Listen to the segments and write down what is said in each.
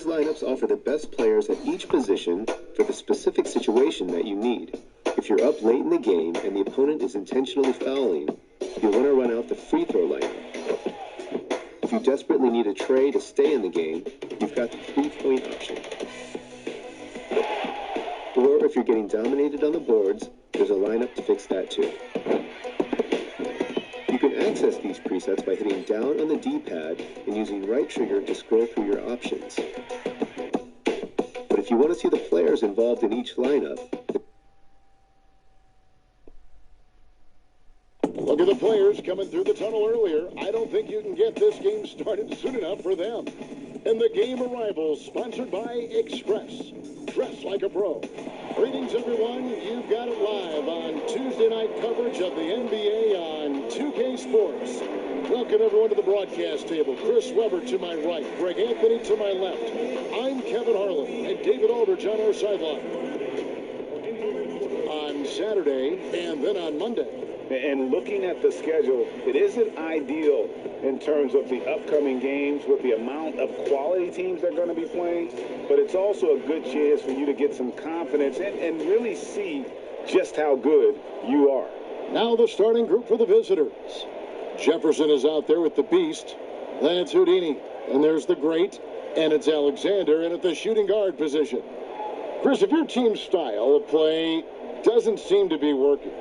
lineups offer the best players at each position for the specific situation that you need. If you're up late in the game and the opponent is intentionally fouling, you'll want to run out the free throw lineup. If you desperately need a tray to stay in the game, you've got the 3-point option. Or if you're getting dominated on the boards, there's a lineup to fix that too. You can access these presets by hitting down on the D-pad and using right trigger to scroll through your options. But if you want to see the players involved in each lineup, look at the players coming through the tunnel earlier. I don't think you can get this game started soon enough for them. And the game arrivals sponsored by Express. Dress like a pro. Greetings, everyone. You've got it live on Tuesday night coverage of the NBA on 2K Sports. Welcome, everyone, to the broadcast table. Chris Webber to my right, Greg Anthony to my left. I'm Kevin Harlan, and David Aldridge on our sideline. On Saturday and then on Monday. And looking at the schedule, it isn't ideal in terms of the upcoming games with the amount of quality teams that are going to be playing, but it's also a good chance for you to get some confidence and really see just how good you are. Now the starting group for the visitors. Jefferson is out there with the Beast. That's Houdini. And there's the Great. And it's Alexander in at the shooting guard position. Chris, if your team's style of play doesn't seem to be working,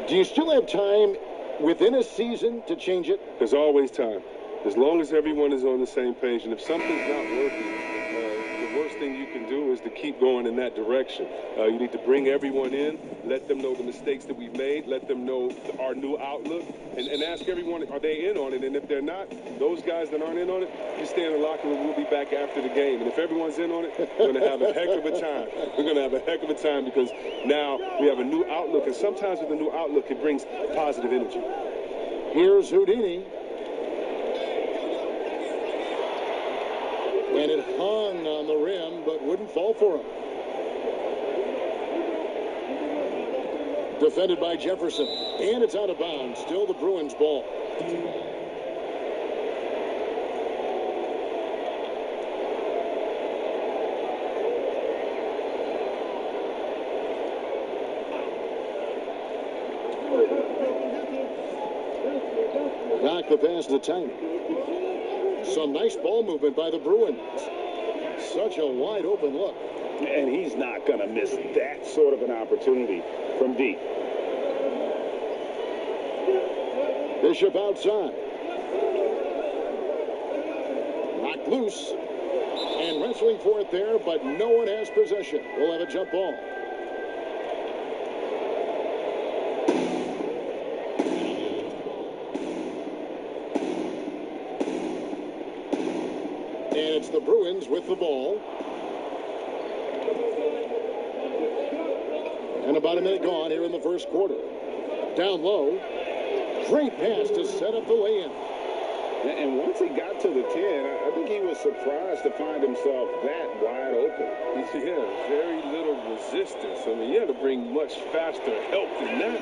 do you still have time within a season to change it? There's always time, as long as everyone is on the same page. And if something's not working, the worst thing you can do is to keep going in that direction. You need to bring everyone in, let them know the mistakes that we've made, let them know our new outlook, and ask everyone, are they in on it? And if they're not, those guys that aren't in on it, you stay in the locker room. We'll be back after the game. And if everyone's in on it, we're going to have a heck of a time. We're going to have a heck of a time because now we have a new outlook. And sometimes with a new outlook, it brings positive energy. Here's Houdini. And it hung on the rim, but wouldn't fall for him. Defended by Jefferson. And it's out of bounds. Still the Bruins ball. Knock the pass to Tiny. Some nice ball movement by the Bruins. Such a wide open look. And he's not going to miss that sort of an opportunity from deep. Bishop outside. Knocked loose. And wrestling for it there, but no one has possession. We'll have a jump ball. And it's the Bruins with the ball. And about a minute gone here in the first quarter. Down low. Great pass to set up the lay-in. And once he got to the 10, I think he was surprised to find himself that wide open. Yeah, very little resistance. I mean, you had to bring much faster help than that.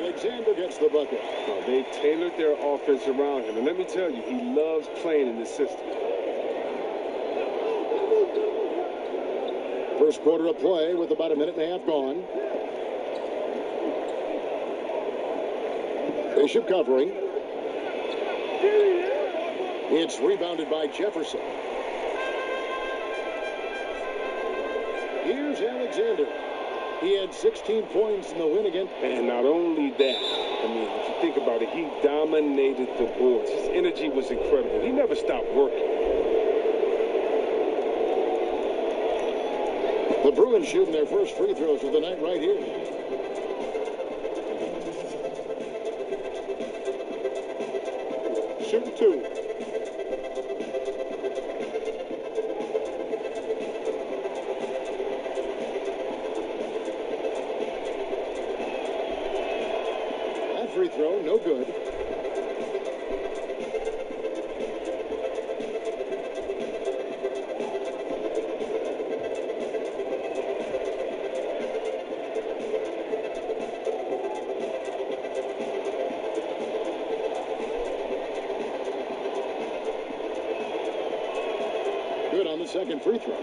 Alexander gets the bucket. Well, they tailored their offense around him. And let me tell you, he loves playing in this system. First quarter of play with about a minute and a half gone. Bishop covering. It's rebounded by Jefferson. Here's Alexander. He had 16 points in the win again. And not only that, I mean, if you think about it, he dominated the boards. His energy was incredible. He never stopped working. The Bruins shooting their first free throws of the night right here. Shooting two. That free throw, no good. good on the second free throw.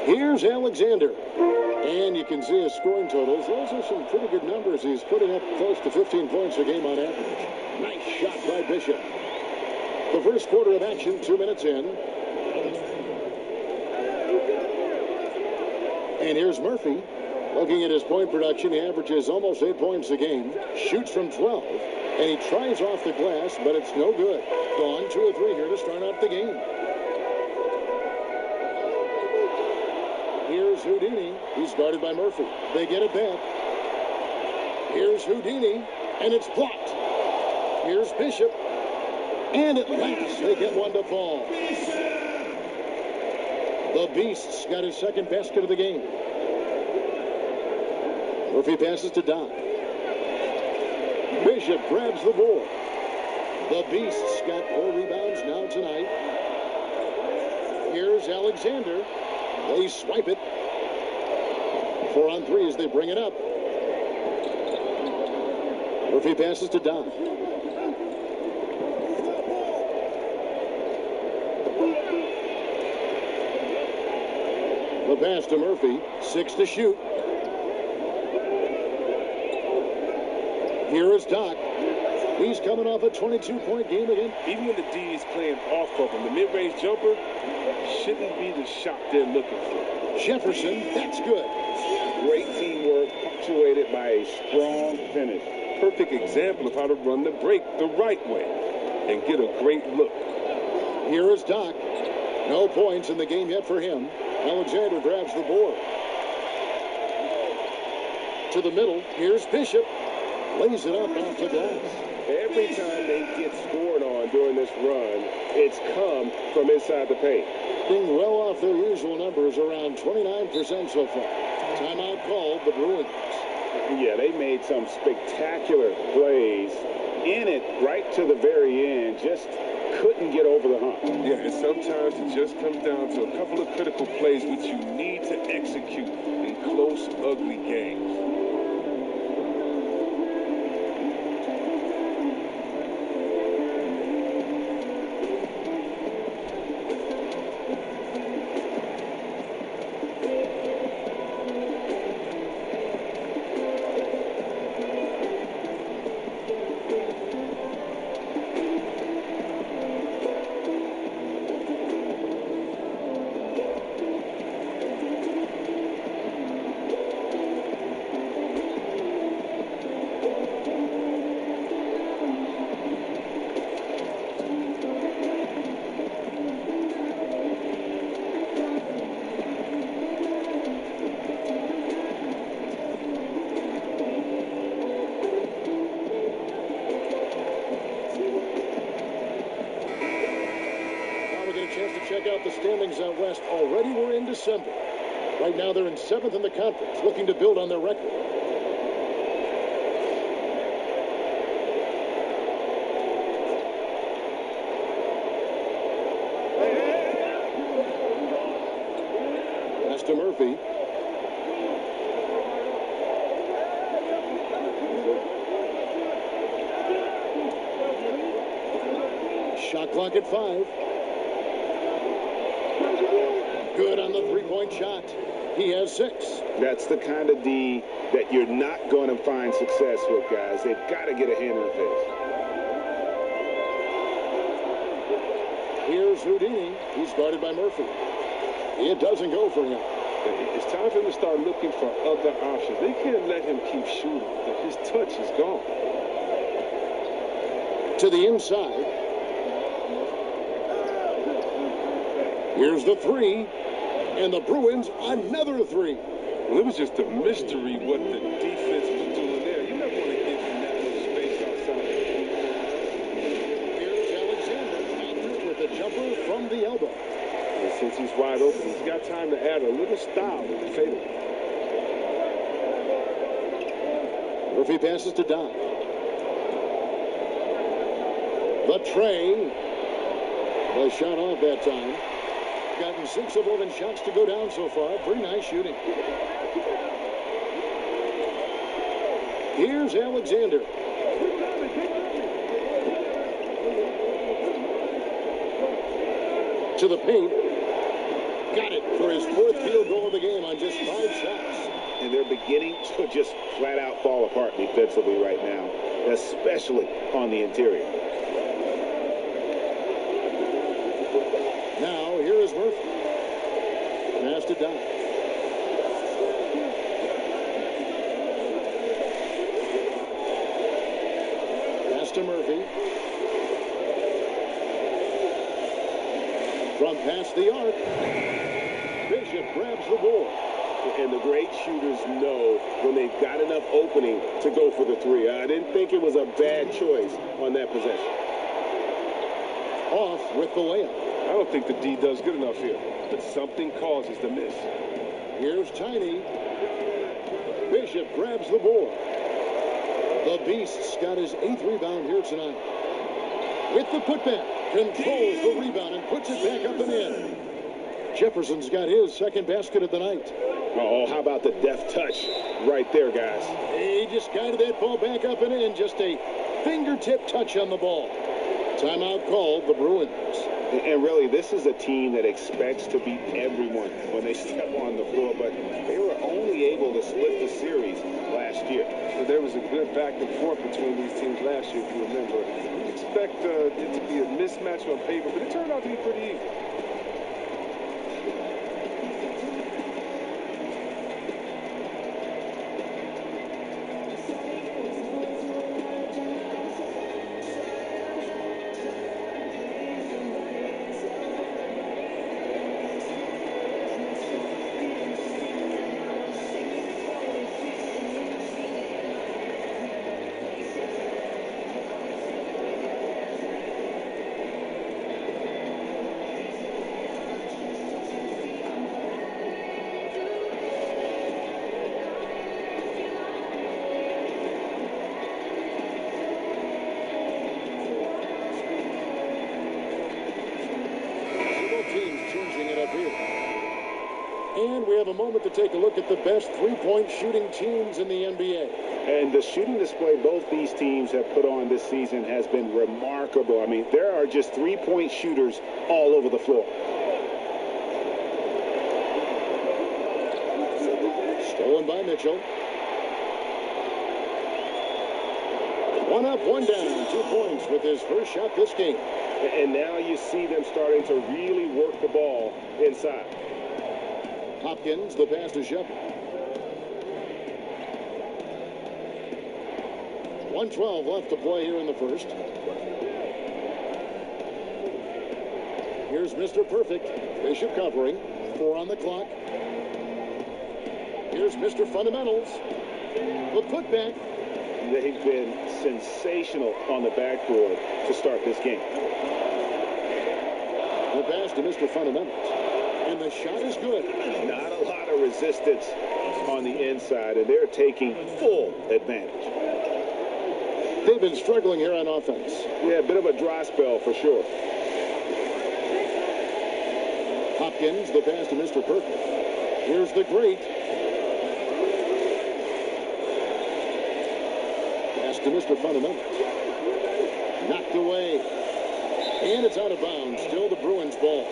Here's Alexander. And you can see his scoring totals. Those are some pretty good numbers. He's putting up close to 15 points a game on average. Nice shot by Bishop. The first quarter of action, 2 minutes in. And here's Murphy. Looking at his point production, he averages almost 8 points a game. Shoots from 12. And he tries off the glass, but it's no good. Gone 2 of 3 here to start out the game. Here's Houdini. He's guarded by Murphy. They get it back. Here's Houdini, and it's blocked. Here's Bishop. And at last, they get one to fall. The Beasts got his second basket of the game. Murphy passes to Doc. Bishop grabs the board. The Beasts got 4 rebounds now tonight. Here's Alexander. They swipe it. 4 on 3 as they bring it up. Murphy passes to Doc. The pass to Murphy. 6 to shoot. Here is Doc. He's coming off a 22-point game again. Even when the D is playing off of him, the mid-range jumper shouldn't be the shot they're looking for. Jefferson, that's good. Great teamwork, punctuated by a strong finish. Perfect example of how to run the break the right way and get a great look. Here is Doc. No points in the game yet for him. Alexander grabs the board. To the middle. Here's Bishop. Lays it up off the glass. Every time they get scored on during this run, it's come from inside the paint. Being well off their usual numbers, around 29% so far. Timeout called, the Bruins. Yeah, they made some spectacular plays in it right to the very end. Just couldn't get over the hump. Yeah, and sometimes it just comes down to a couple of critical plays which you need to execute in close, ugly games. Check out the standings out west. Already we're in December. Right now they're in 7th in the conference, looking to build on their record. Pass to Murphy. Shot clock at 5. Good on the three-point shot. He has 6. That's the kind of D that you're not going to find success with, guys. They've got to get a hand in the face. Here's Houdini. He's guarded by Murphy. It doesn't go for him. It's time for him to start looking for other options. They can't let him keep shooting. His touch is gone. To the inside. Here's the 3. And the Bruins, another 3. Well, it was just a mystery what the defense was doing there. You never want to give him that much space outside. Here's Alexander with a jumper from the elbow. And since he's wide open, he's got time to add a little style with the fadeaway. Murphy passes to Doc. The tray. The shot off that time. Gotten 6 of 11 shots to go down so far. Pretty nice shooting. Here's Alexander. To the paint. Got it for his 4th field goal of the game on just 5 shots. And they're beginning to just flat out fall apart defensively right now, especially on the interior. Now, here is Murphy. Pass to Dodd. Pass to Murphy. From past the arc. Bishop grabs the board. And the great shooters know when they've got enough opening to go for the 3. I didn't think it was a bad choice on that possession. Off with the layup. I don't think the D does good enough here, but something causes the miss. Here's Tiny. Bishop grabs the board. The Beast's got his 8th rebound here tonight. With the putback, controls the rebound and puts it back up and in. Jefferson's got his 2nd basket of the night. Oh, how about the deft touch right there, guys? He just guided that ball back up and in. Just a fingertip touch on the ball. Timeout called, the Bruins. And really, this is a team that expects to beat everyone when they step on the floor, but they were only able to split the series last year. So there was a good back and forth between these teams last year, if you remember. You expect it to be a mismatch on paper, but it turned out to be pretty even. And we have a moment to take a look at the best three-point shooting teams in the NBA. And the shooting display both these teams have put on this season has been remarkable. I mean, there are just three-point shooters all over the floor. Stolen by Mitchell. One up, one down. 2 points with his first shot this game. And now you see them starting to really work the ball inside. Hopkins, the pass to Shepard. 1:12 left to play here in the first. Here's Mr. Perfect. Bishop covering. 4 on the clock. Here's Mr. Fundamentals. The putback. They've been sensational on the backboard to start this game. The pass to Mr. Fundamentals. And the shot is good. Not a lot of resistance on the inside, and they're taking full advantage. They've been struggling here on offense. Yeah, a bit of a dry spell for sure. Hopkins, the pass to Mr. Perfect. Here's the great. Pass to Mr. Fundamentals. Knocked away. And it's out of bounds. Still the Bruins ball.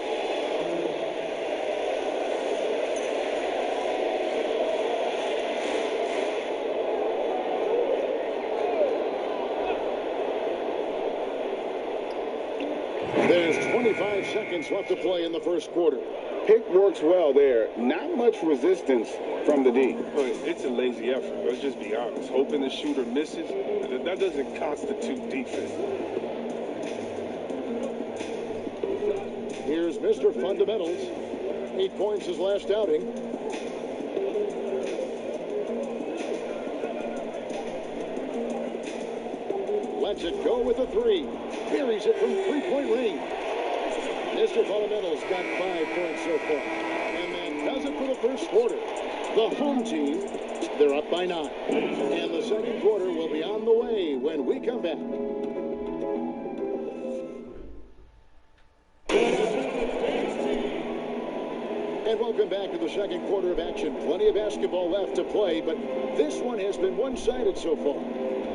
There's 25 seconds left to play in the first quarter. Pick works well there. Not much resistance from the D. It's a lazy effort. Let's just be honest. Hoping the shooter misses, that doesn't constitute defense. Here's Mr. Fundamentals. 8 points his last outing. Lets it go with a 3. Buries it from 3-point range. Mr. Fundamentals got 5 points so far. And that does it for the first quarter. The home team, they're up by 9. And the second quarter will be on the way when we come back. And welcome back to the second quarter of action. Plenty of basketball left to play, but this one has been one-sided so far.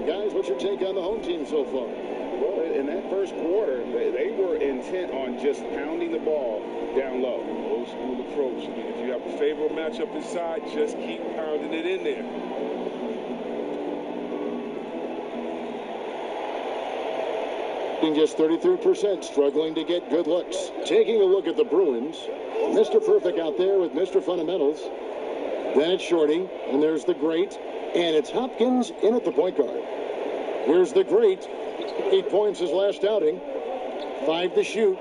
Guys, what's your take on the home team so far? Well, in that first quarter, they were in intent on just pounding the ball down low. Old school approach. I mean, if you have a favorable matchup inside, just keep pounding it in there. Just 33%, struggling to get good looks. Taking a look at the Bruins, Mr. Perfect out there with Mr. Fundamentals. Then it's Shorty, and there's the Great, and it's Hopkins in at the point guard. Here's the Great, 8 points his last outing, 5 to shoot.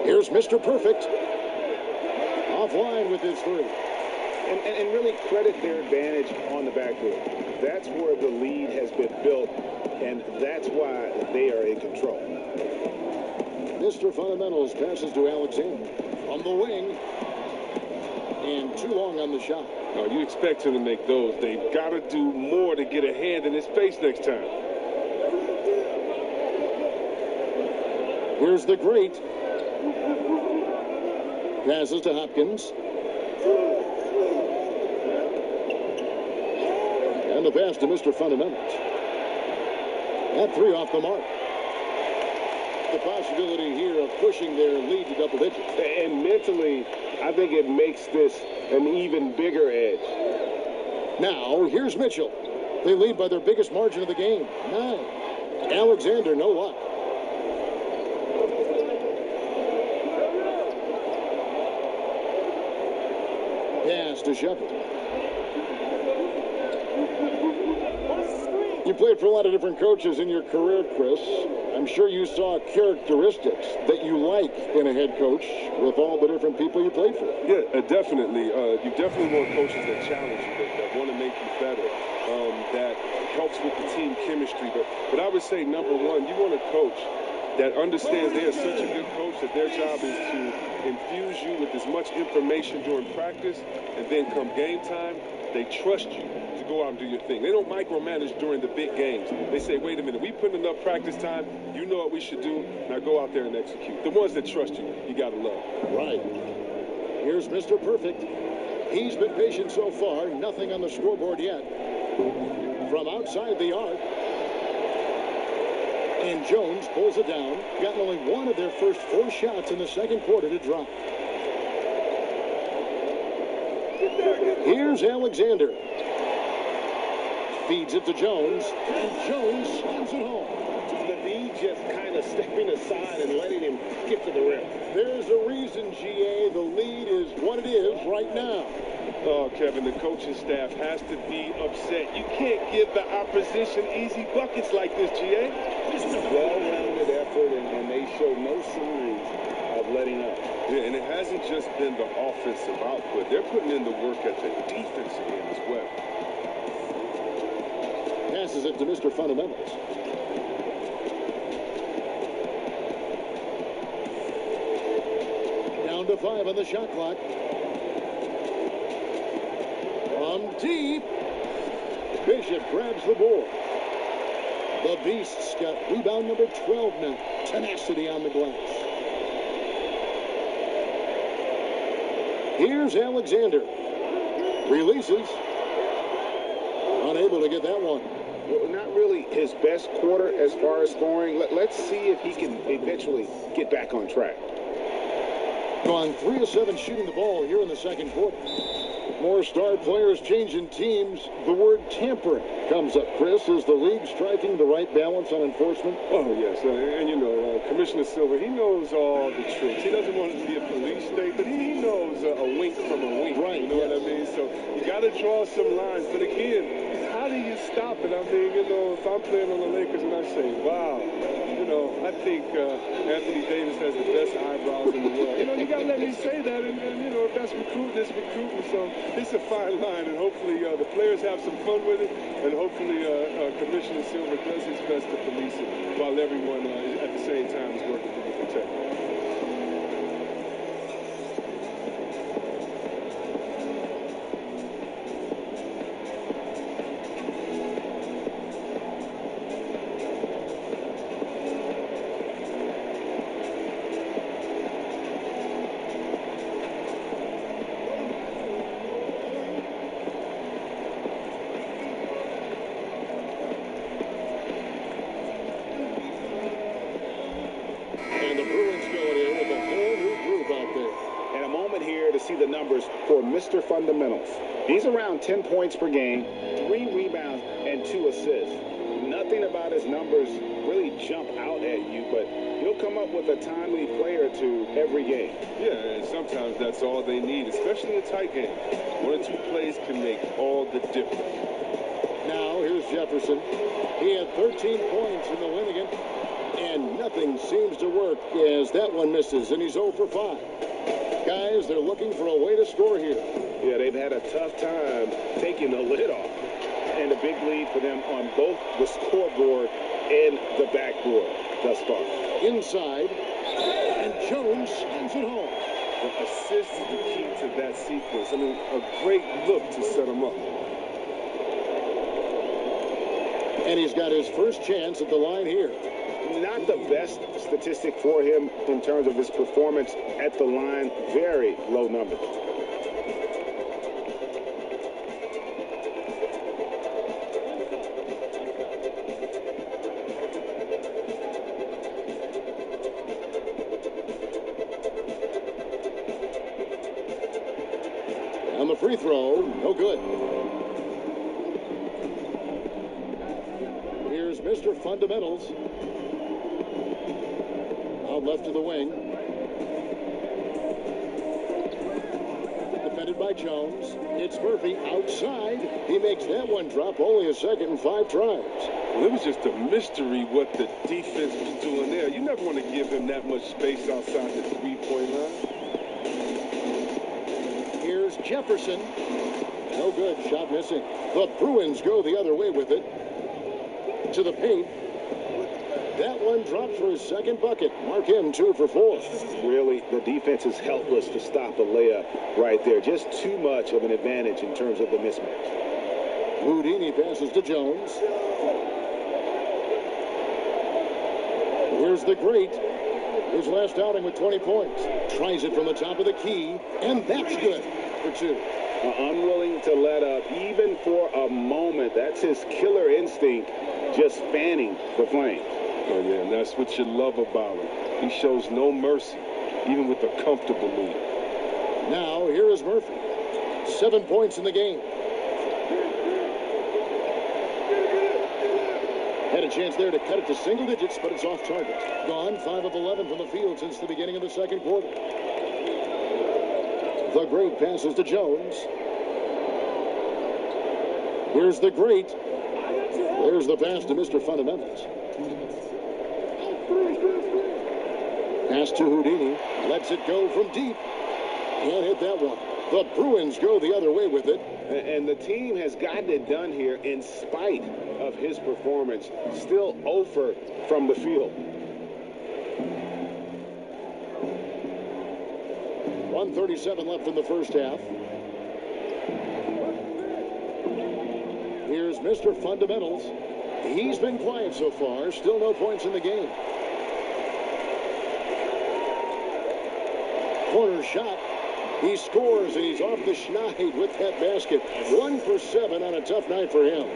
Here's Mr. Perfect, offline with his 3. And really credit their advantage on the backcourt. That's where the lead has been built, and that's why they are in control. Mr. Fundamentals passes to Alexander on the wing, and too long on the shot. No, you expect him to make those. They've got to do more to get a hand in his face next time. Here's the Great. Passes to Hopkins. And the pass to Mr. Fundamentals. That 3 off the mark. The possibility here of pushing their lead to double digits. And mentally, I think it makes this an even bigger edge. Now, here's Mitchell. They lead by their biggest margin of the game, 9. Alexander, no luck. Pass to Shepard. You played for a lot of different coaches in your career, Chris. I'm sure you saw characteristics that you like in a head coach with all the different people you played for. Yeah, definitely. You definitely want coaches that challenge you, that want to make you better, that helps with the team chemistry. But I would say, number one, you want a coach that understands they are such a good coach that their job is to infuse you with as much information during practice, and then come game time, they trust you to go out and do your thing. They don't micromanage during the big games. They say, wait a minute, we put enough practice time, you know what we should do, now go out there and execute. The ones that trust you, you got to love. Right. Here's Mr. Perfect. He's been patient so far, nothing on the scoreboard yet. From outside the arc, and Jones pulls it down. Gotten only 1 of their first 4 shots in the second quarter to drop. Here's Alexander. Feeds it to Jones, and Jones slams it home. The D just kind of stepping aside and letting him get to the rim. There's a reason, GA, the lead is what it is right now. Oh, Kevin, the coaching staff has to be upset. You can't give the opposition easy buckets like this, GA. Just a well-rounded effort, and they show no signs of letting up. Yeah, and it hasn't just been the offensive output. They're putting in the work at the defensive end as well. Passes it to Mr. Fundamentals. Down to 5 on the shot clock. From deep, Bishop grabs the board. The Beasts got rebound number 12 now. Tenacity on the glass. Here's Alexander. Releases. Unable to get that one. Well, not really his best quarter as far as scoring. Let's see if he can eventually get back on track. Gone 3 of 7 shooting the ball here in the second quarter. More star players changing teams. The word tampering comes up, Chris. Is the league striking the right balance on enforcement? Oh, yes. And you know, Commissioner Silver, he knows all the tricks. He doesn't want it to be a police state, but he knows a wink from a wink. Right. You know what I mean? So you got to draw some lines. But again, how do you stop it? I mean, you know, if I'm playing on the Lakers and I say, wow, you know, I think Anthony Davis has the best eyebrows in the world. You know, you got to let me say that. And you know, if that's recruiting, it's recruiting. So it's a fine line. And hopefully the players have some fun with it. And hopefully Commissioner Silver does his best to police it while everyone at the same time is working to be protected. numbers for Mr. Fundamentals. He's around 10 points per game, 3 rebounds, and 2 assists. Nothing about his numbers really jump out at you, but he'll come up with a timely play or two every game. Yeah, and sometimes that's all they need, especially in tight games. 1 or 2 plays can make all the difference. Now here's Jefferson. He had 13 points in the win again, and nothing seems to work as that one misses, and he's 0 for 5. Guys, they're looking for a way to score here. Yeah, they've had a tough time taking the lid off. And a big lead for them on both the scoreboard and the backboard thus far. Inside, and Jones slams it home. The assist is the key to that sequence. I mean, a great look to set him up. And he's got his first chance at the line here. Not the best statistic for him in terms of his performance at the line. Very low number. On the free throw, no good. Here's Mr. Fundamentals. Out left to the wing. Defended by Jones. It's Murphy outside. He makes that one drop. Only a second and 5 tries. Well, it was just a mystery what the defense was doing there. You never want to give him that much space outside the three-point line. Here's Jefferson. No good. Shot missing. The Bruins go the other way with it. To the paint. That one drops for his second bucket. Mark him 2 for 4. Really, the defense is helpless to stop a layup right there. Just too much of an advantage in terms of the mismatch. Houdini passes to Jones. Here's the great. His last outing with 20 points. Tries it from the top of the key, and that's good for 2. Unwilling to let up even for a moment. That's his killer instinct, just fanning the flame. Oh, yeah, and that's what you love about him. He shows no mercy, even with a comfortable lead. Now, here is Murphy. 7 points in the game. Had a chance there to cut it to single digits, but it's off target. Gone 5 of 11 from the field since the beginning of the second quarter. The great passes to Jones. Here's the great. There's the pass to Mr. Fundamentals. Pass to Houdini. Lets it go from deep. Can't hit that one. The Bruins go the other way with it. And the team has gotten it done here in spite of his performance. Still 0 from the field. 1:37 left in the first half. Here's Mr. Fundamentals. He's been quiet so far. Still no points in the game. Corner shot. He scores, and he's off the schneid with that basket. 1 for 7 on a tough night for him.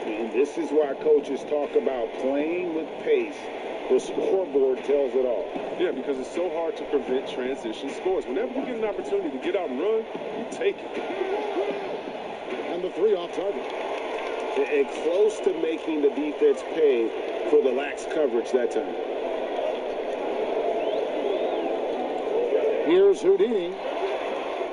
And this is why coaches talk about playing with pace. The scoreboard tells it all. Yeah, because it's so hard to prevent transition scores. Whenever you get an opportunity to get out and run, you take it. And the 3 off target. And close to making the defense pay for the lax coverage that time. Here's Houdini.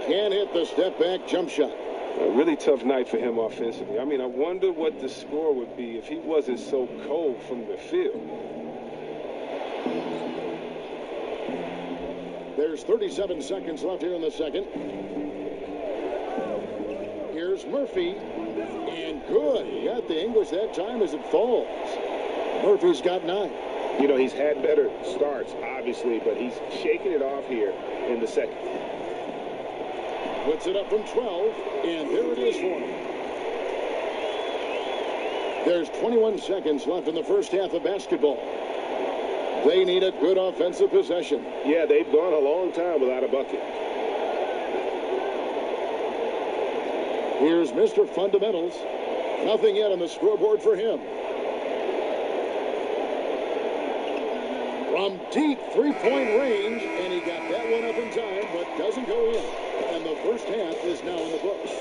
Can't hit the step-back jump shot. A really tough night for him offensively. I mean, I wonder what the score would be if he wasn't so cold from the field. There's 37 seconds left here in the second. Here's Murphy. And good. He got the English that time as it falls. Murphy's got 9. You know, he's had better starts, obviously, but he's shaking it off here in the second. Puts it up from 12, and there it is for him. There's 21 seconds left in the first half of basketball. They need a good offensive possession. Yeah, they've gone a long time without a bucket. Here's Mr. Fundamentals. Nothing yet on the scoreboard for him. From deep three-point range, and he got that one up in time, but doesn't go in. And the first half is now in the books.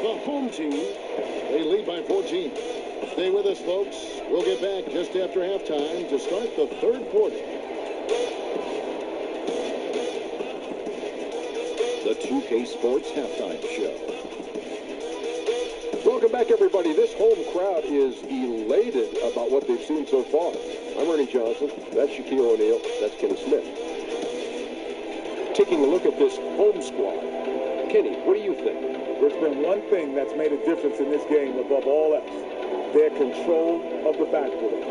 The home team, they lead by 14. Stay with us, folks. We'll get back just after halftime to start the third quarter. The 2K Sports Halftime Show. Welcome back, everybody. This home crowd is elated about what they've seen so far. I'm Ernie Johnson. That's Shaquille O'Neal. That's Kenny Smith. Taking a look at this home squad. Kenny, what do you think? There's been one thing that's made a difference in this game above all else. Their control of the backboard.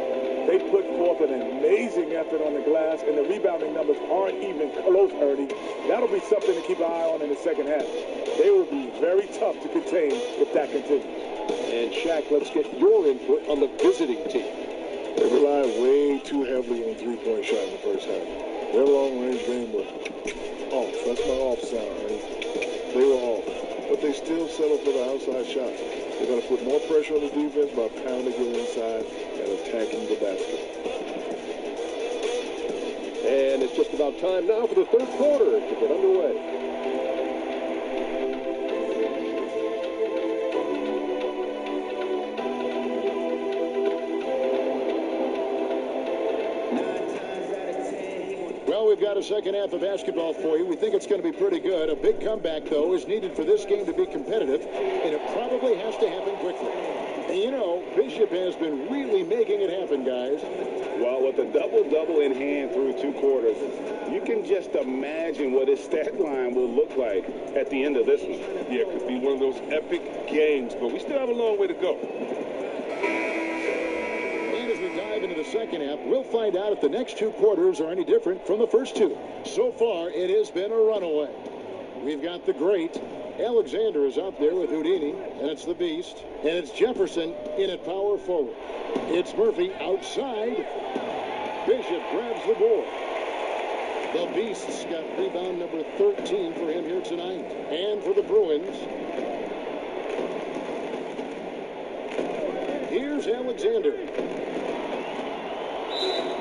They put forth an amazing effort on the glass, and the rebounding numbers aren't even close, Ernie. That'll be something to keep an eye on in the second half. They will be very tough to contain if that continues. And Shaq, let's get your input on the visiting team. They rely way too heavily on three-point shot in the first half. Their long-range game was off. That's my off sign, right? They were off. But they still settle for the outside shot. They're going to put more pressure on the defense by pounding it inside and attacking the basket. And it's just about time now for the third quarter to get underway. Well, we've got a second half of basketball for you. We think it's going to be pretty good. A big comeback, though, is needed for this game to be competitive, and it probably has to happen quickly. And, you know, Bishop has been really making it happen, guys. Well, with a double-double in hand through two quarters, you can just imagine what his stat line will look like at the end of this one. Yeah, it could be one of those epic games, but we still have a long way to go. And as we dive into the second half, we'll find out if the next two quarters are any different from the first two. So far, it has been a runaway. We've got the great Alexander is out there with Houdini, and it's the Beast, and it's Jefferson in at power forward. It's Murphy outside. Bishop grabs the board. The Beast's got rebound number 13 for him here tonight. And for the Bruins, here's Alexander.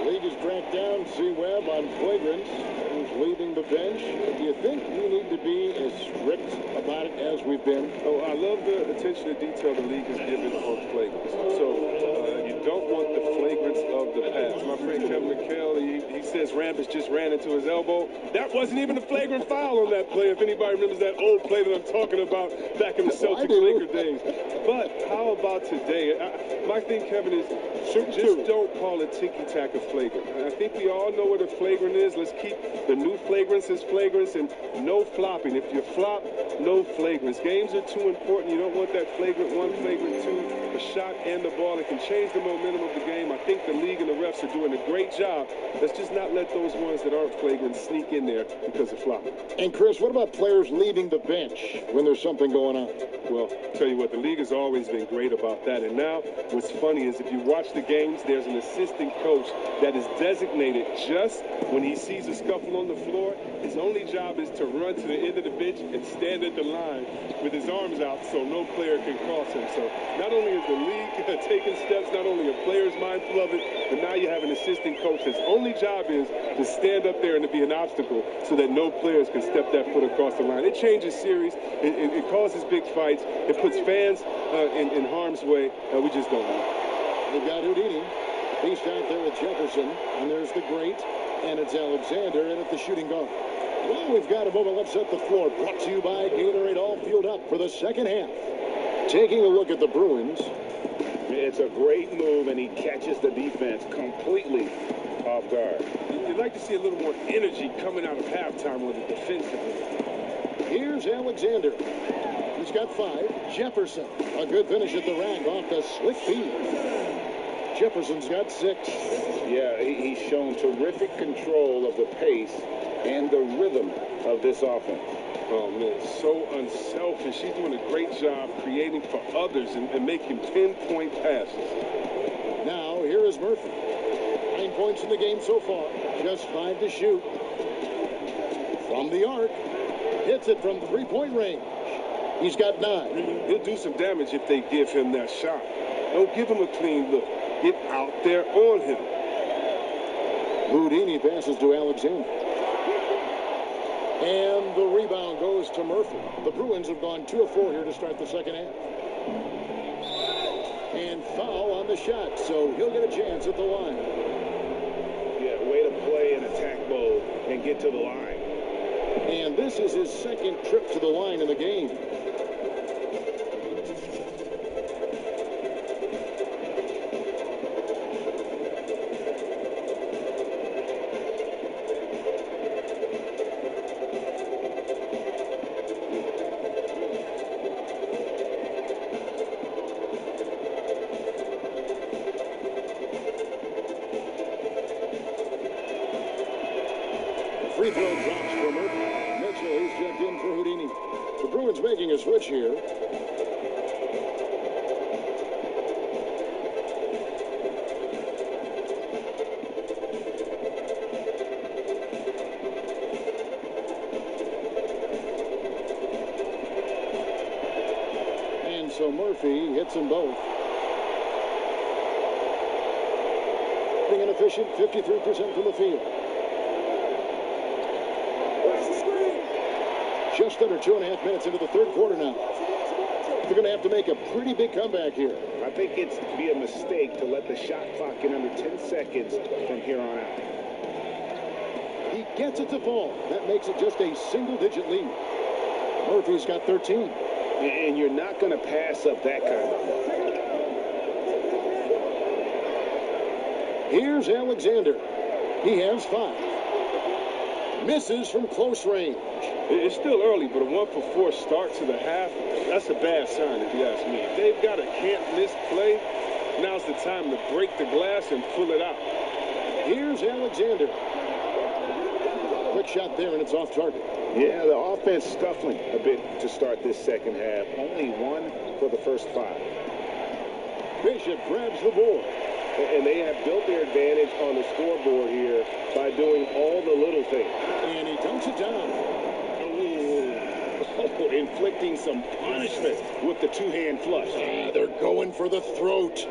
League is cracked down. C-Webb on flagrants. Who's leaving the bench? Do you think we need to be as strict about it as we've been? Oh, I love the attention to detail the league has given on flagrants. So you don't want the flagrants of the past. My friend Kevin McHale, he says Rampus just ran into his elbow. That wasn't even a flagrant foul on that play, if anybody remembers that old play that I'm talking about back in the Celtics-Laker days. But how about today? My thing, Kevin, is just don't call it ticky-tack a flagrant. I think we all know what a flagrant is. Let's keep the new flagrants as flagrants and no flopping. If you flop, no flagrants. Games are too important. You don't want that flagrant one, flagrant two, a shot and the ball. It can change the momentum of the game. I think the league and the refs are doing a great job. Let's just not let those ones that aren't flagrant sneak in there because of flopping. And Chris, what about players leaving the bench when there's something going on? Well, tell you what, the league has always been great about that. And now what's funny is if you watch the games, there's an assistant coach that is designated just when he sees a scuffle on the floor. His only job is to run to the end of the bench and stand at the line with his arms out so no player can cross him. So not only is the league taking steps, not only are players mindful of it, but now you have an assistant coach. His only job is to stand up there and to be an obstacle so that no players can step that foot across the line. It changes series. It causes big fights. It puts fans in harm's way. We just don't know. We've got Houdini. Beast out there with Jefferson. And there's the great. And it's Alexander in at the shooting guard. Well, we've got a moment. Let's set the floor. Brought to you by Gatorade, all fueled up for the second half. Taking a look at the Bruins. It's a great move, and he catches the defense completely off guard. You'd like to see a little more energy coming out of halftime on the defensive end. Here's Alexander. He's got 5. Jefferson. A good finish at the rack off the slick feed. Jefferson's got 6. Yeah, he's shown terrific control of the pace and the rhythm of this offense. Oh, man, so unselfish. He's doing a great job creating for others and making pinpoint passes. Now, here is Murphy. 9 points in the game so far. Just 5 to shoot. From the arc. Hits it from three-point range. He's got 9. He'll do some damage if they give him that shot. Don't give him a clean look. Get out there on him. Houdini passes to Alexander. And the rebound goes to Murphy. The Bruins have gone 2 of 4 here to start the second half. And foul on the shot, so he'll get a chance at the line. Yeah, way to play in attack mode and get to the line. And this is his second trip to the line in the game. Free throw drops for Murphy. Mitchell, he's checked in for Houdini. The Bruins making a switch here. And so Murphy hits them both. Being inefficient, 53% from the field. Just under 2.5 minutes into the third quarter now. They're going to have to make a pretty big comeback here. I think it's be a mistake to let the shot clock get under 10 seconds from here on out. He gets it to fall. That makes it just a single-digit lead. Murphy's got 13. And you're not going to pass up that kind of ball. Here's Alexander. He has 5. Misses from close range. It's still early, but a 1-for-4 start to the half, that's a bad sign if you ask me. If they've got a can't-miss play, now's the time to break the glass and pull it out. Here's Alexander. Quick shot there, and it's off target. Yeah, the offense scuffling a bit to start this second half. Only 1 for the first 5. Bishop grabs the board. And they have built their advantage on the scoreboard here by doing all the little things. And he dunks it down. Oh, inflicting some punishment with the two-hand flush. They're going for the throat.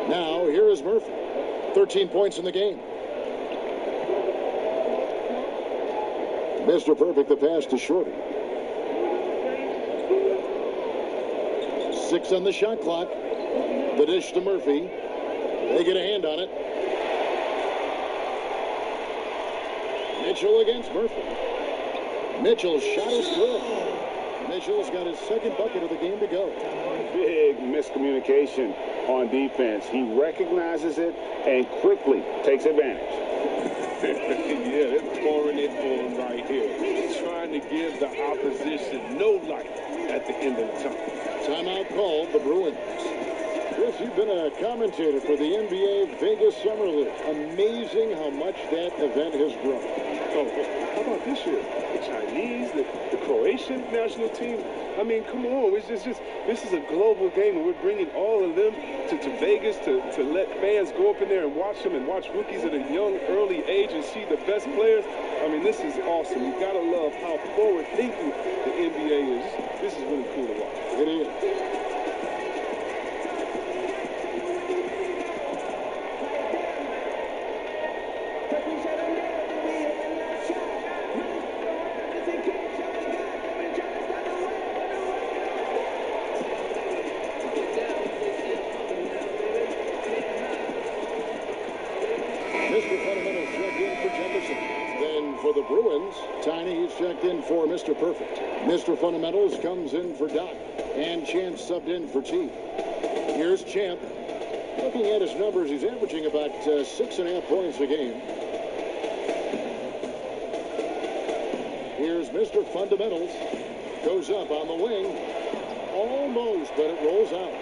Now, here is Murphy. 13 points in the game. Mr. Perfect, the pass to Shorty. 6 on the shot clock. The dish to Murphy. They get a hand on it. Mitchell against Murphy. Mitchell's shot is good. Mitchell's got his second bucket of the game to go. Big miscommunication on defense. He recognizes it and quickly takes advantage. Yeah, they're pouring it on right here. Trying to give the opposition no light at the end of the tunnel. Timeout called, the Bruins. Chris, you've been a commentator for the NBA Vegas Summer League. Amazing how much that event has grown. Oh, how about this year? The Chinese, the Croatian national team. I mean, come on. It's just this is a global game, and we're bringing all of them to Vegas to let fans go up in there and watch them and watch rookies at a young, early age and see the best players. I mean, this is awesome. You've got to love how forward-thinking the NBA is. This is really cool to watch. It is. Tiny's checked in for Mr. Perfect. Mr. Fundamentals comes in for Doc. And Champ subbed in for T. Here's Champ. Looking at his numbers, he's averaging about 6.5 points a game. Here's Mr. Fundamentals. Goes up on the wing. Almost, but it rolls out.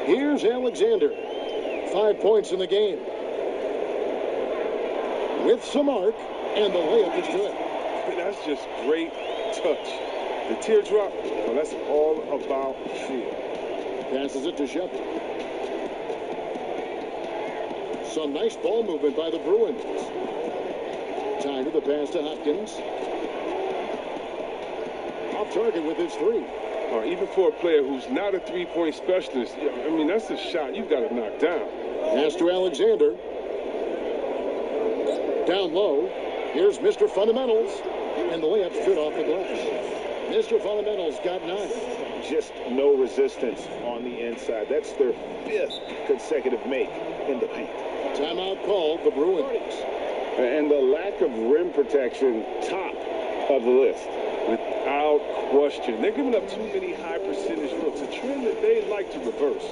Here's Alexander. 5 points in the game. With some arc, and the layup is good. That's just great touch. The teardrop, well, that's all about feel. Passes it to Shepard. Some nice ball movement by the Bruins. Time to the pass to Hopkins. Off target with his 3. Even for a player who's not a three-point specialist, I mean, that's a shot you've got to knock down. Pass to Alexander. Down low. Here's Mr. Fundamentals. And the layup's good off the glass. Mr. Fundamentals got 9. Just no resistance on the inside. That's their 5th consecutive make in the paint. Timeout called the Bruins. And the lack of rim protection, top of the list. Without question. They're giving up too many high percentage looks, a trend that they'd like to reverse.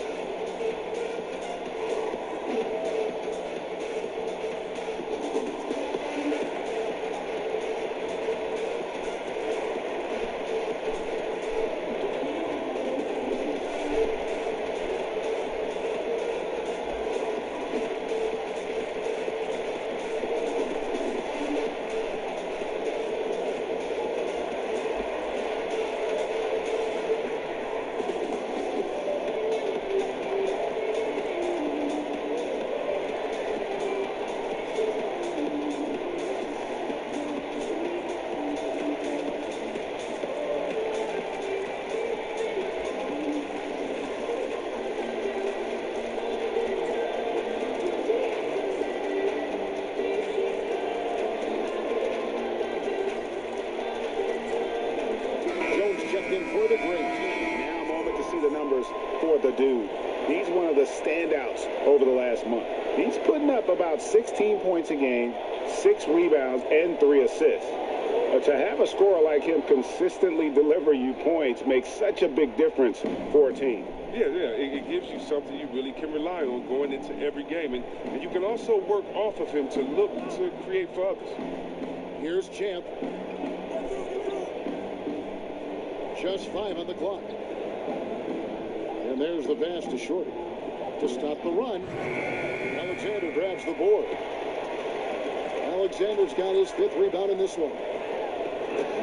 For the dude. He's one of the standouts over the last month. He's putting up about 16 points a game, 6 rebounds, and 3 assists. To have a scorer like him consistently deliver you points makes such a big difference for a team. Yeah, it gives you something you really can rely on going into every game. And you can also work off of him to look to create for others. Here's Champ. Just 5 on the clock. And there's the pass to Shorty to stop the run. Alexander grabs the board. Alexander's got his 5th rebound in this one.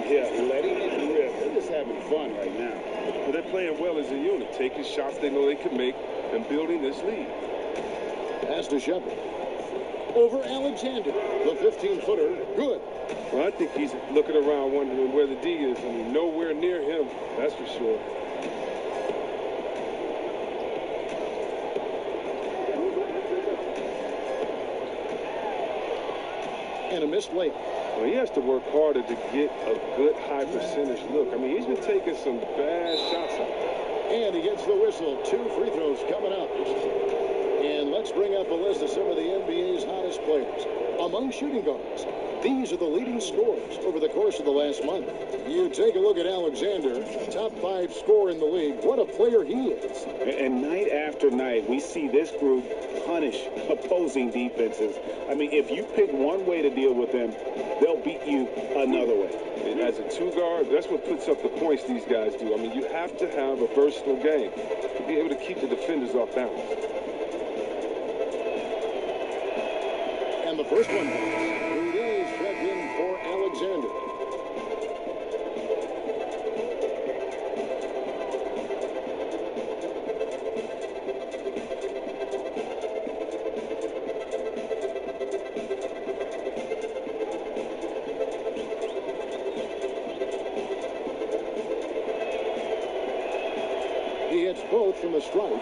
Yeah, letting it rip. They're just having fun right now. But they're playing well as a unit, taking shots they know they can make and building this lead. Pass to Shepard. Over Alexander. The 15-footer. Good. Well, I think he's looking around wondering where the D is. I mean, nowhere near him, that's for sure. And a missed late. Well, he has to work harder to get a good high percentage look. I mean, he's been taking some bad shots out there. And he gets the whistle. 2 free throws coming up. And let's bring up a list of some of the NBA's hottest players. Among shooting guards, these are the leading scorers over the course of the last month. You take a look at Alexander, top 5 scorer in the league. What a player he is. And night after night, we see this group punish opposing defenses. I mean, if you pick one way to deal with them, they'll beat you another way. And as a 2 guard, that's what puts up the points these guys do. I mean, you have to have a versatile game to be able to keep the defenders off balance. And the first one, Houdini's checked in for Alexander. He hits both from the stripe.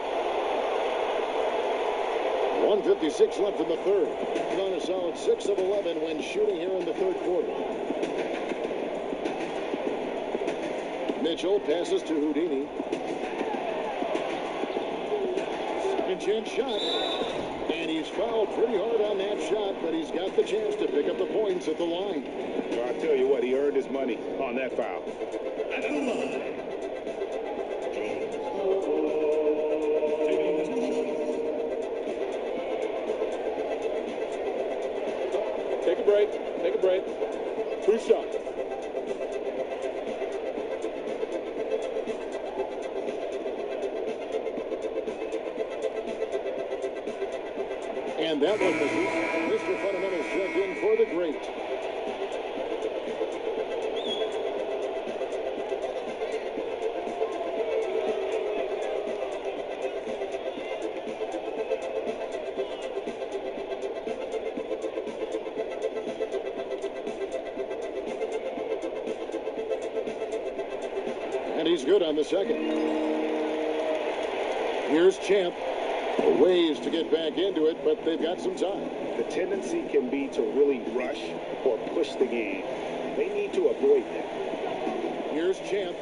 1:56 left in the third. He's on a solid 6 of 11 when shooting here in the third quarter. Mitchell passes to Houdini. Second chance shot. And he's fouled pretty hard on that shot, but he's got the chance to pick up the points at the line. Well, I tell you what, he earned his money on that foul. Take a break. Take a break. 2 shots. And that one misses. Mr. Fundamentals checked in for the great. And he's good on the second. Here's Champ. Ways to get back into it, but they've got some time. The tendency can be to really rush or push the game. They need to avoid that. Here's Champ.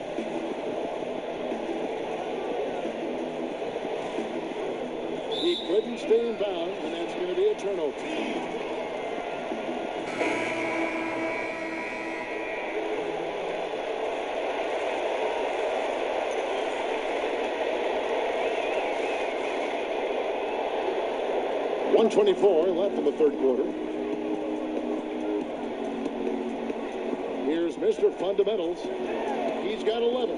He couldn't stay in bounds, and that's going to be a turnover. .124 left in the third quarter. Here's Mr. Fundamentals. He's got 11.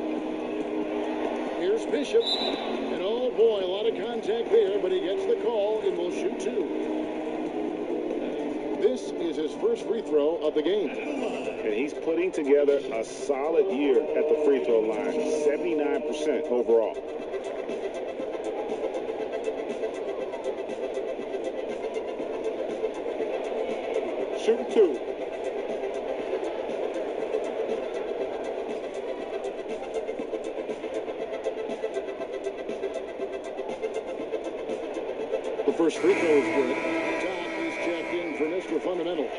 Here's Bishop. And oh boy, a lot of contact there, but he gets the call and will shoot two. This is his first free throw of the game. And he's putting together a solid year at the free throw line. 79% overall. Shooting two. The first free throw is good. Doc is checked in for Mr. Fundamentals.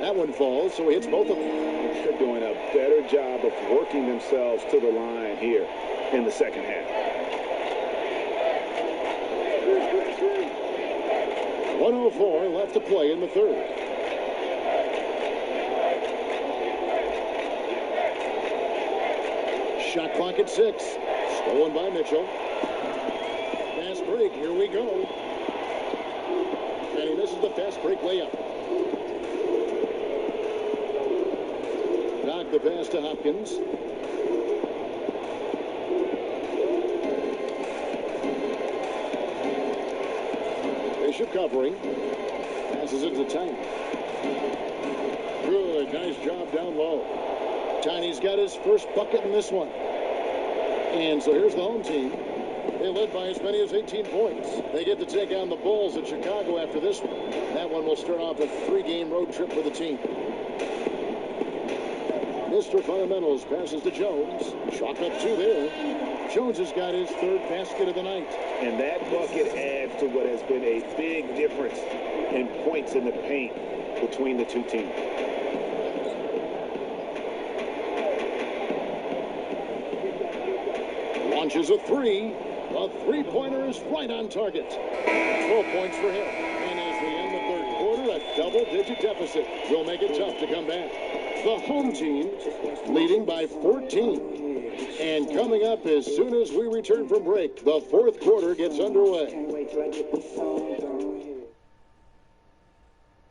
That one falls, so he hits both of them. They're doing a better job of working themselves to the line here in the second half. 1:04 left to play in the third. Shot clock at 6. Stolen by Mitchell. Fast break. Here we go. And he misses the fast break layup. Doc the pass to Hopkins. Bishop covering. Passes it to Tiny. Good. Nice job down low. Tiny's got his first bucket in this one. And so here's the home team. They led by as many as 18 points. They get to take on the Bulls at Chicago after this one. That one will start off a 3-game road trip for the team. Mr. Fundamentals passes to Jones. Chalk up 2 there. Jones has got his third basket of the night. And that bucket adds to what has been a big difference in points in the paint between the two teams. Launches a 3. A three-pointer is right on target. 12 points for him. And as we end the third quarter, a double-digit deficit will make it tough to come back. The home team leading by 14. And coming up as soon as we return from break, the fourth quarter gets underway.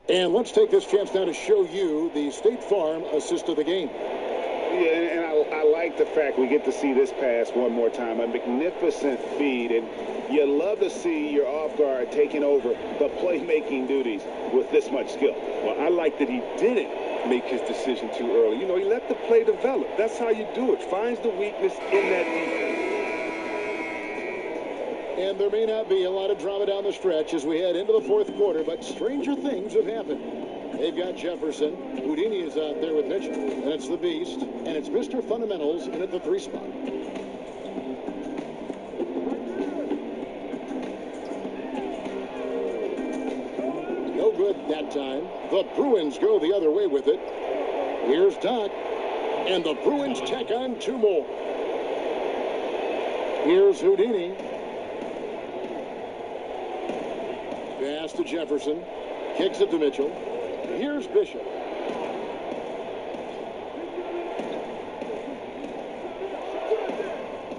And let's take this chance now to show you the State Farm assist of the game. Yeah, and I like the fact we get to see this pass one more time. A magnificent feed, and you love to see your off guard taking over the playmaking duties with this much skill. Well, I like that he didn't make his decision too early. You know, he let the play develop. That's how you do it. Finds the weakness in that defense. And there may not be a lot of drama down the stretch as we head into the fourth quarter, but stranger things have happened. They've got Jefferson. Houdini is out there with Mitchell. And it's the Beast. And it's Mr. Fundamentals in at the 3 spot. No good that time. The Bruins go the other way with it. Here's Doc. And the Bruins tack on 2 more. Here's Houdini. Pass to Jefferson. Kicks it to Mitchell. Here's Bishop.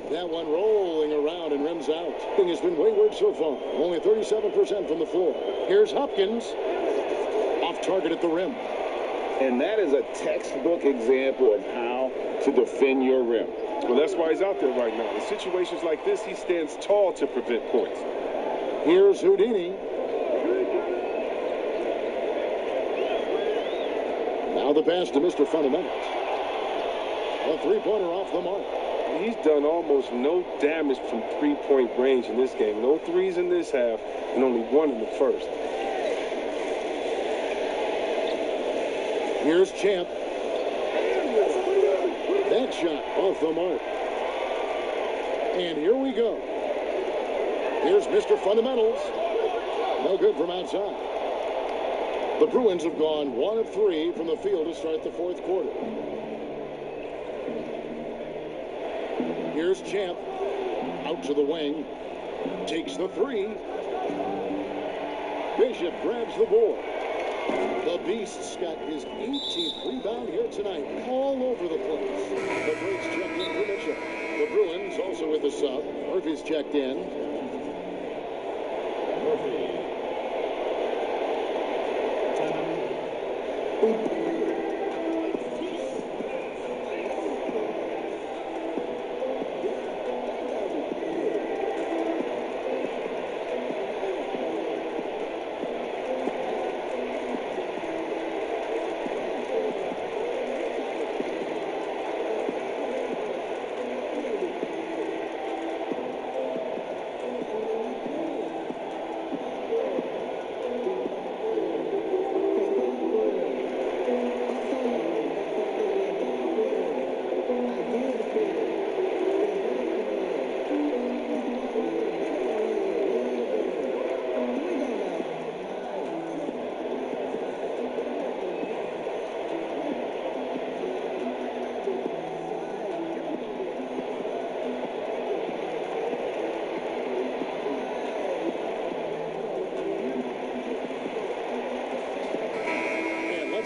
That one rolling around and rims out. Thing has been wayward so far. Only 37% from the floor. Here's Hopkins. Off target at the rim. And that is a textbook example of how to defend your rim. Well, that's why he's out there right now. In situations like this, he stands tall to prevent points. Here's Houdini. Now Now the pass to Mr. Fundamentals. A three-pointer off the mark. He's done almost no damage from three-point range in this game. No threes in this half, and only one in the first. Here's Champ. That shot off the mark. And here we go. Here's Mr. Fundamentals. No good from outside. The Bruins have gone 1 of 3 from the field to start the fourth quarter. Here's Champ. Out to the wing. Takes the three. Bishop grabs the board. The Beast's got his 18th rebound here tonight. All over the place. The breaks checked in for Mitchell. The Bruins also with the sub. Murphy's checked in.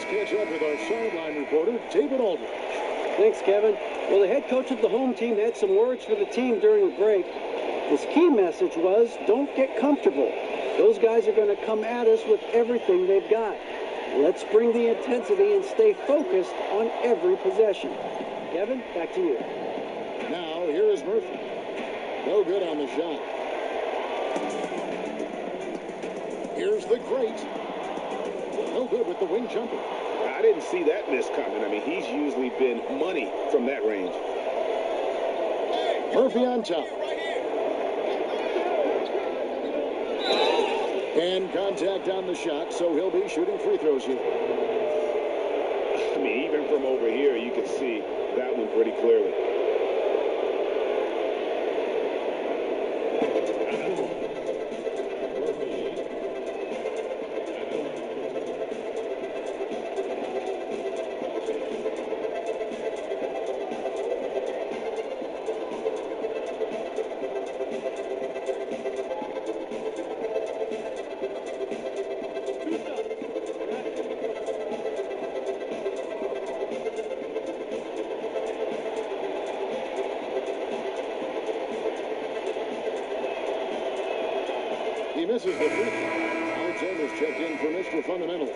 Catch up with our sideline reporter, David Aldridge. Thanks, Kevin. Well, the head coach of the home team had some words for the team during the break. His key message was, don't get comfortable. Those guys are going to come at us with everything they've got. Let's bring the intensity and stay focused on every possession. Kevin, back to you. Now, here is Murphy. No good on the shot. Here's the great. No good with the wing jumper. I didn't see that miss coming. I mean, he's usually been money from that range. Murphy on top. And contact on the shot, so he'll be shooting free throws here. I mean, even from over here, you can see that one pretty clearly. He misses the free throw. Alexander's checked in for Mr. Fundamentals.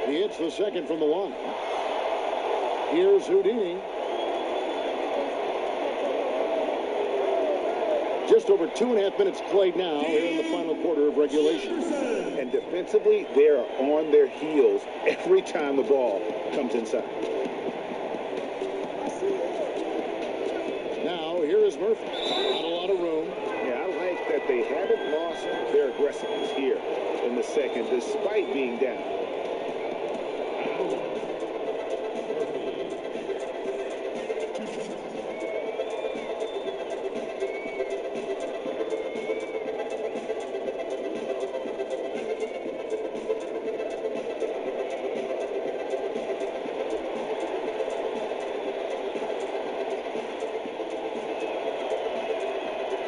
He hits the second from the line. Here's Houdini. Just over 2.5 minutes played now here in the final quarter of regulation. And defensively, they're on their heels every time the ball comes inside. Now, here is Murphy. Not a lot of room. Yeah, I like that they haven't lost their aggressiveness here in the second, despite being down.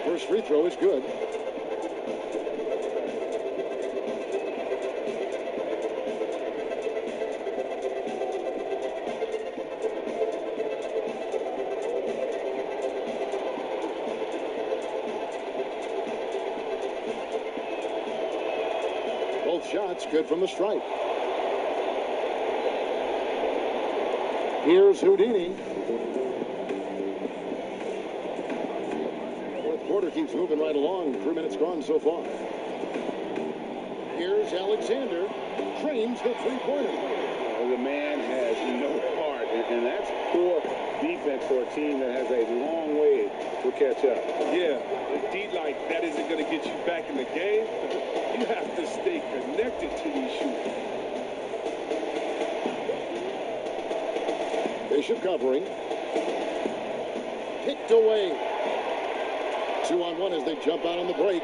First free throw is good. Both shots good from the stripe. Here's Houdini. Fourth quarter keeps moving right along. 3 minutes gone so far. Here's Alexander. Trains the three-pointer. The man has no heart, and that's poor defense for a team that has a long way to catch up. Yeah, a D like that isn't going to get you back in the game. You have to stay connected to these shooters. Bishop covering. Picked away. 2-on-1 as they jump out on the break.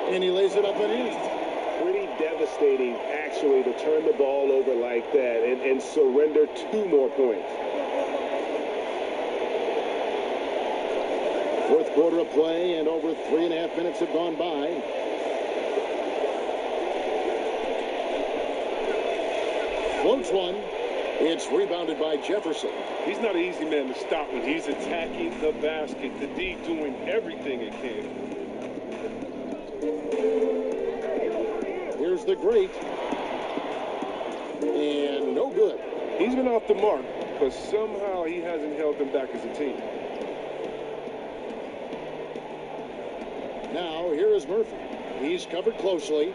And he lays it up and in. Pretty devastating, actually, to turn the ball over like that and surrender 2 more points. Fourth quarter of play, and over 3.5 minutes have gone by. Floats one. It's rebounded by Jefferson. He's not an easy man to stop when he's attacking the basket. The D doing everything it can. Here's the great. And no good. He's been off the mark, but somehow he hasn't held them back as a team. Now, here is Murphy. He's covered closely.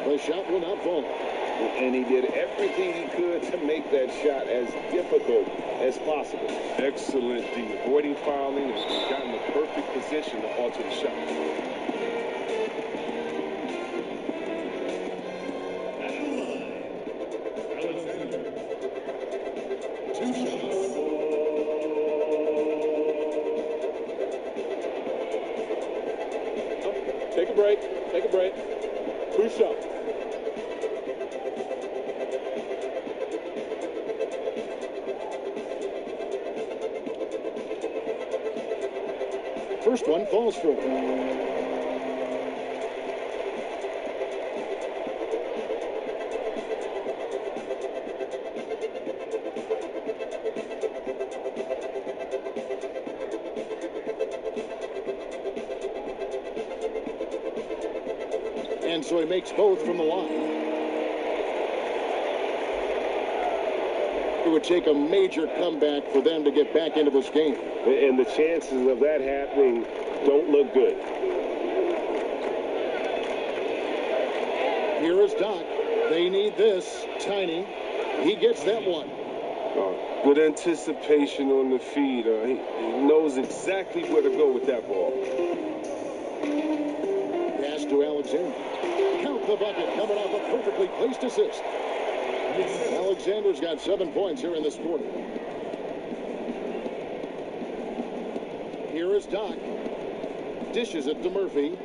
The shot will not fall. And he did everything he could to make that shot as difficult as possible. Excellent D. Avoiding fouling and got in the perfect position to alter the shot. Take a break. Take a break. 2 shots. First one falls for him. And so he makes both from the line. It would take a major comeback for them to get back into this game. And the chances of that happening don't look good. Here is Doc. They need this. Tiny. He gets that one. Good anticipation on the feed. He knows exactly where to go with that ball. Pass to Alexander. Count the bucket coming off a perfectly placed assist. Alexander's got 7 points here in this quarter. Here is Doc. Dishes it to Murphy.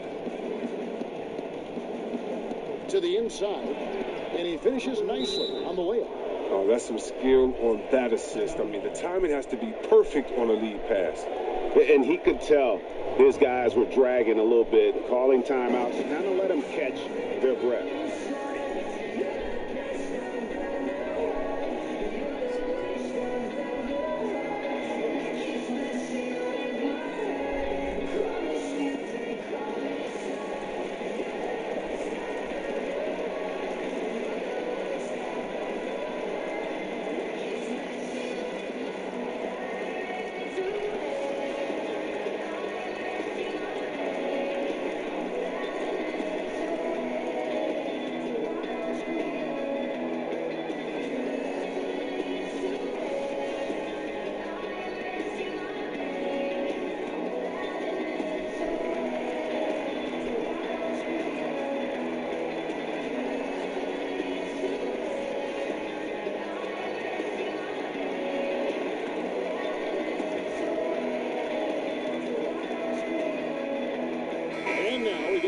To the inside. And he finishes nicely on the layup. Oh, that's some skill on that assist. I mean, the timing has to be perfect on a lead pass. And he could tell his guys were dragging a little bit, calling timeouts, kind of let them catch their breath.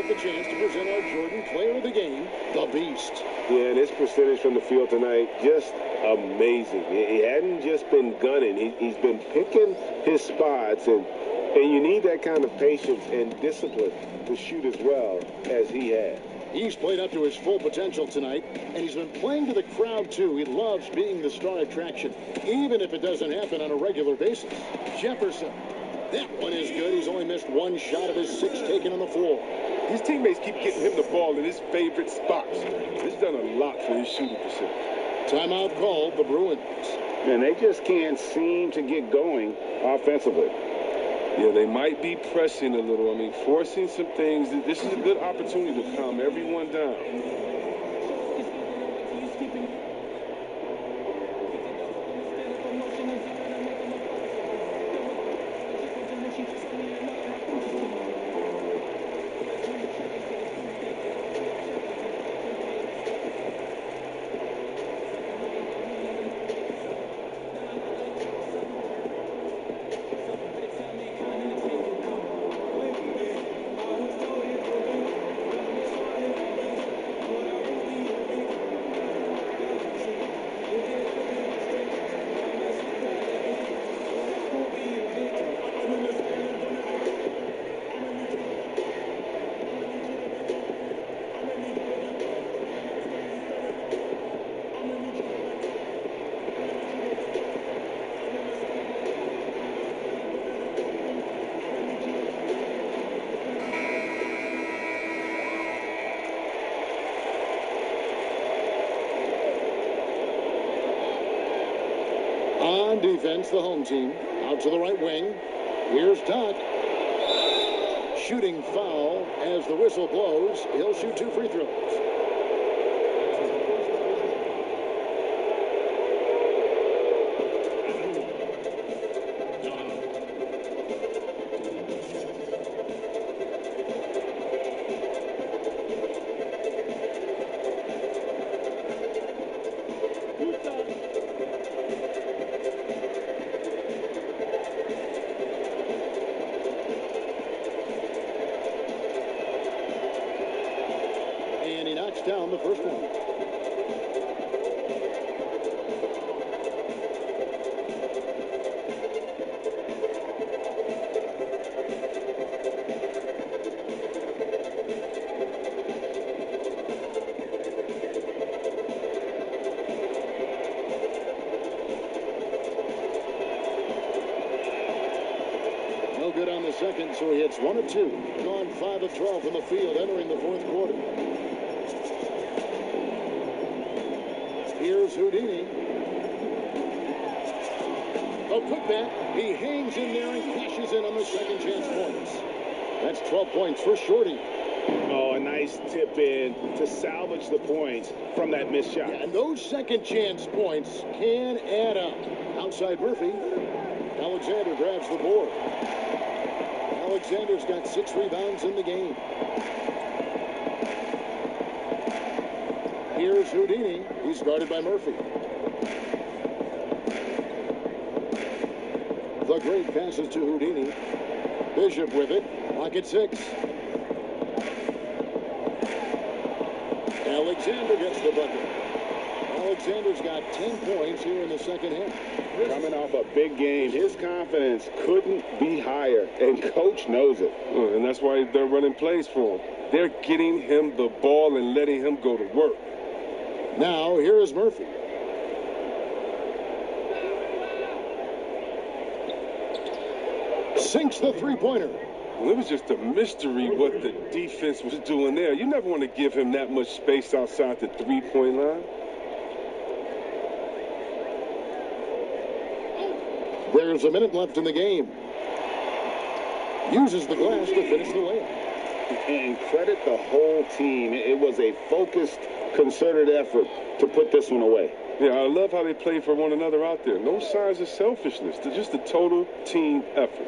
Chance to present our Jordan Player of the Game, the Beast. Yeah, and his percentage from the field tonight, just amazing. He hadn't just been gunning. He's been picking his spots, and you need that kind of patience and discipline to shoot as well as he had. He's played up to his full potential tonight, and he's been playing to the crowd, too. He loves being the star attraction, even if it doesn't happen on a regular basis. Jefferson. That one is good. He's only missed 1 shot of his 6 taken on the floor. His teammates keep getting him the ball in his favorite spots. He's done a lot for his shooting percentage. Timeout called the Bruins. And they just can't seem to get going offensively. Yeah, they might be pressing a little. I mean, forcing some things. This is a good opportunity to calm everyone down. On defense, the home team. Out to the right wing. Here's Tuck. Shooting foul as the whistle blows. He'll shoot 2 free throws. And he knocks down the first one. No good on the second, so he hits 1 of 2. Gone 5 of 12 from the field entering the fourth quarter. Here's Houdini. A putback. He hangs in there and cashes in on the second chance points. That's 12 points for Shorty. Oh, a nice tip in to salvage the points from that missed shot. And those second chance points can add up. Outside Murphy. Alexander grabs the board. Alexander's got 6 rebounds in the game. Here's Houdini. He's guarded by Murphy. The great passes to Houdini. Bishop with it. Clock at 6. Alexander gets the bucket. Alexander's got 10 points here in the second half. Coming off a big game, his confidence couldn't be higher, and coach knows it. Oh, and that's why they're running plays for him. They're getting him the ball and letting him go to work. Now, here is Murphy. Sinks the three-pointer. Well, it was just a mystery what the defense was doing there. You never want to give him that much space outside the three-point line. There's a minute left in the game. Uses the glass to finish the layup. And credit the whole team. It was a focused, concerted effort to put this one away. Yeah, I love how they play for one another out there. No signs of selfishness. They're just a total team effort.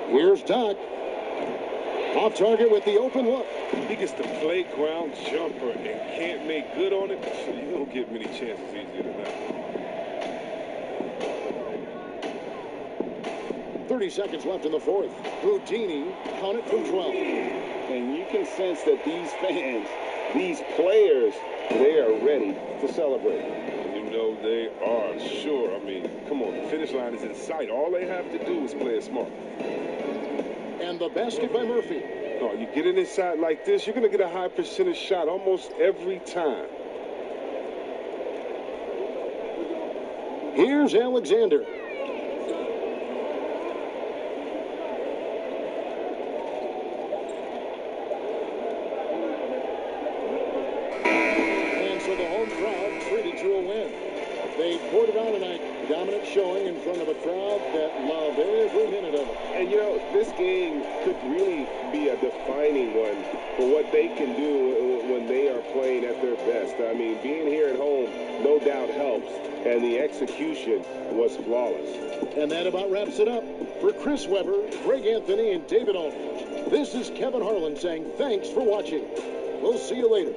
Here's Doc. Off target with the open look. He gets the playground jumper and can't make good on it. You don't get many chances easier than that. 30 seconds left in the fourth. Houdini, count it from 12. And you can sense that these fans, these players, they are ready to celebrate. You know they are, sure. I mean, come on, the finish line is in sight. All they have to do is play it smart. And the basket by Murphy. Oh, you get it inside like this, you're going to get a high percentage shot almost every time. Here's Alexander. they poured it on tonight. Dominant showing in front of a crowd that loved every minute of it. And, you know, this game could really be a defining one for what they can do when they are playing at their best. I mean, being here at home no doubt helps, and the execution was flawless. And that about wraps it up. For Chris Webber, Greg Anthony, and David Aldridge, this is Kevin Harlan saying thanks for watching. We'll see you later.